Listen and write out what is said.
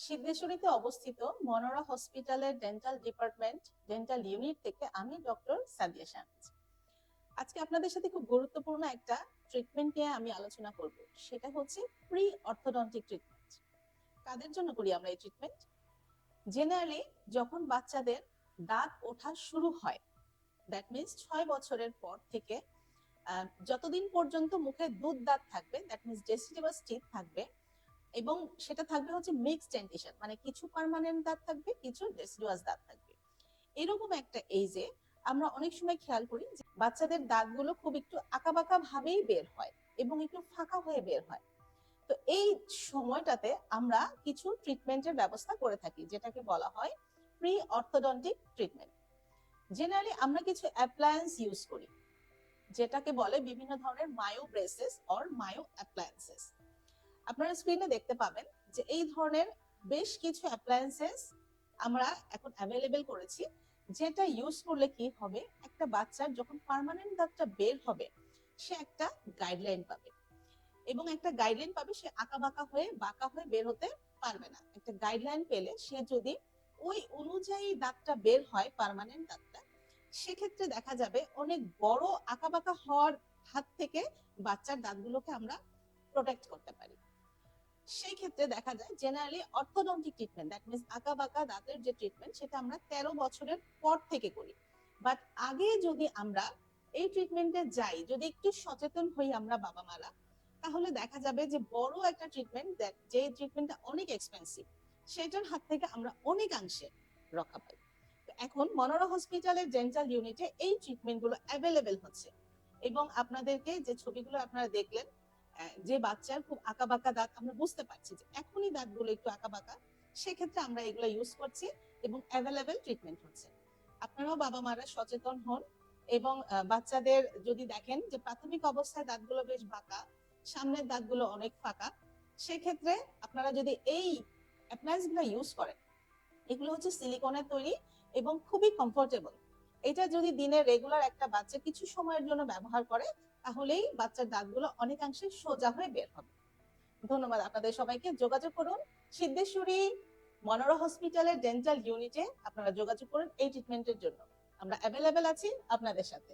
সিদ্ধেশ্বরীতে অবস্থিত মনোরা হসপিটালের dental department dental unit থেকে আমি ডক্টর সাদিয়া শাহনাজ। আজকে আপনাদের সাথে খুব গুরুত্বপূর্ণ একটা ট্রিটমেন্ট নিয়ে আমি আলোচনা করব। সেটা হচ্ছে প্রি অর্থোডন্টিক ট্রিটমেন্ট। কাদের জন্য করি আমরা এই ট্রিটমেন্ট? জেনারেলি যখন বাচ্চাদের দাঁত ওঠা শুরু হয়, দ্যাট মিনস 6 বছরের পর থেকে যতদিন পর্যন্ত মুখে দুধ দাঁত থাকবে, দ্যাট মিনস ডেসিডুয়াস টিথ থাকবে, এবং সেটা থাকবে হচ্ছে মিক্সড ডেন্টিশন, মানে কিছু পার্মানেন্ট দাঁত থাকবে, কিছু ডেসিডুয়াস দাঁত থাকবে। এরকম একটা এইজে আমরা অনেক সময় খেয়াল করি যে বাচ্চাদের দাঁতগুলো খুব একটু আঁকাবাঁকা ভাবেই বের হয় এবং একটু ফাঁকা হয়ে বের হয়। তো এই সময়টাতে আমরা কিছু ট্রিটমেন্টের ব্যবস্থা করে থাকি, যেটাকে বলা হয় প্রি অর্থোডন্টিক ট্রিটমেন্ট। জেনারেলি আমরা কিছু অ্যাপ্লায়েন্স ইউজ করি, যেটাকে বলে বিভিন্ন ধরনের myo braces or myo appliances. আপনারা স্ক্রিনে দেখতে পাবেন যে এই ধরনের বেশ কিছু অ্যাপ্লায়েন্সেস আমরা এখন অ্যাভেলেবেল করেছি, যেটা ইউজ করলে কি হবে, একটা বাচ্চার যখন পার্মানেন্ট দাঁতটা বের হবে সে একটা গাইডলাইন পাবে, এবং একটা গাইডলাইন পাবে, সে আঁকা বাঁকা হয়ে বাঁকা হয়ে বের হতে পারবে না। একটা গাইডলাইন পেলে সে যদি ওই অনুযায়ী দাঁতটা বের হয়, পার্মানেন্ট দাঁতটা, সেক্ষেত্রে দেখা যাবে অনেক বড় আঁকা বাঁকা হওয়ার হাত থেকে বাচ্চার দাঁতগুলোকে আমরা প্রোটেক্ট করতে পারি। সেই ক্ষেত্রে দেখা যায় generally orthodontic treatment, that means আঁকা বাঁকা দাঁতের যে ট্রিটমেন্ট, সেটা আমরা 13 বছরের পর থেকে করি। বাট আগে যদি আমরা এই ট্রিটমেন্টে যাই, যদি একটু সচেতন হই আমরা বাবা মারা, তাহলে দেখা যাবে যে বড় একটা ট্রিটমেন্ট, যে ট্রিটমেন্টটা অনেক এক্সপেন্সিভ, সেটার হাত থেকে আমরা অনেকাংশে রক্ষা পাই। এখন মনোরা হসপিটালের ডেন্টাল ইউনিটে এই ট্রিটমেন্ট গুলো অ্যাভেলেবেল হচ্ছে, এবং আপনাদেরকে যে ছবিগুলো আপনারা দেখলেন, যে বাচ্চার খুব আঁকা বাঁকা দাঁত, আমরা বুঝতে পারছি যে এখনই দাঁতগুলো একটু আঁকা বাঁকা, সেক্ষেত্রে আমরা এগুলো ইউজ করছি এবং অ্যাভেলেবেল ট্রিটমেন্ট হচ্ছে। আপনারাও বাবা মারা সচেতন হন, এবং বাচ্চাদের যদি দেখেন যে প্রাথমিক অবস্থায় দাঁতগুলো বেশ বাঁকা, সামনের দাঁতগুলো অনেক ফাঁকা, সেক্ষেত্রে আপনারা যদি এই অ্যাপ্লায়েন্স গুলো ইউজ করেন, এগুলো হচ্ছে সিলিকনের তৈরি এবং খুবই কমফোর্টেবল। এটা যদি দিনে রেগুলার একটা বাচ্চা কিছু সময়ের জন্য ব্যবহার করে, তাহলেই বাচ্চার দাঁতগুলো অনেকাংশে সোজা হয়ে বের হবে। ধন্যবাদ আপনাদের সবাইকে। যোগাযোগ করুন সিদ্ধেশ্বরী মনোরা হসপিটালের ডেন্টাল ইউনিটে, আপনারা যোগাযোগ করুন এই ট্রিটমেন্টের জন্য। আমরা অ্যাভেলেবেল আছি আপনাদের সাথে।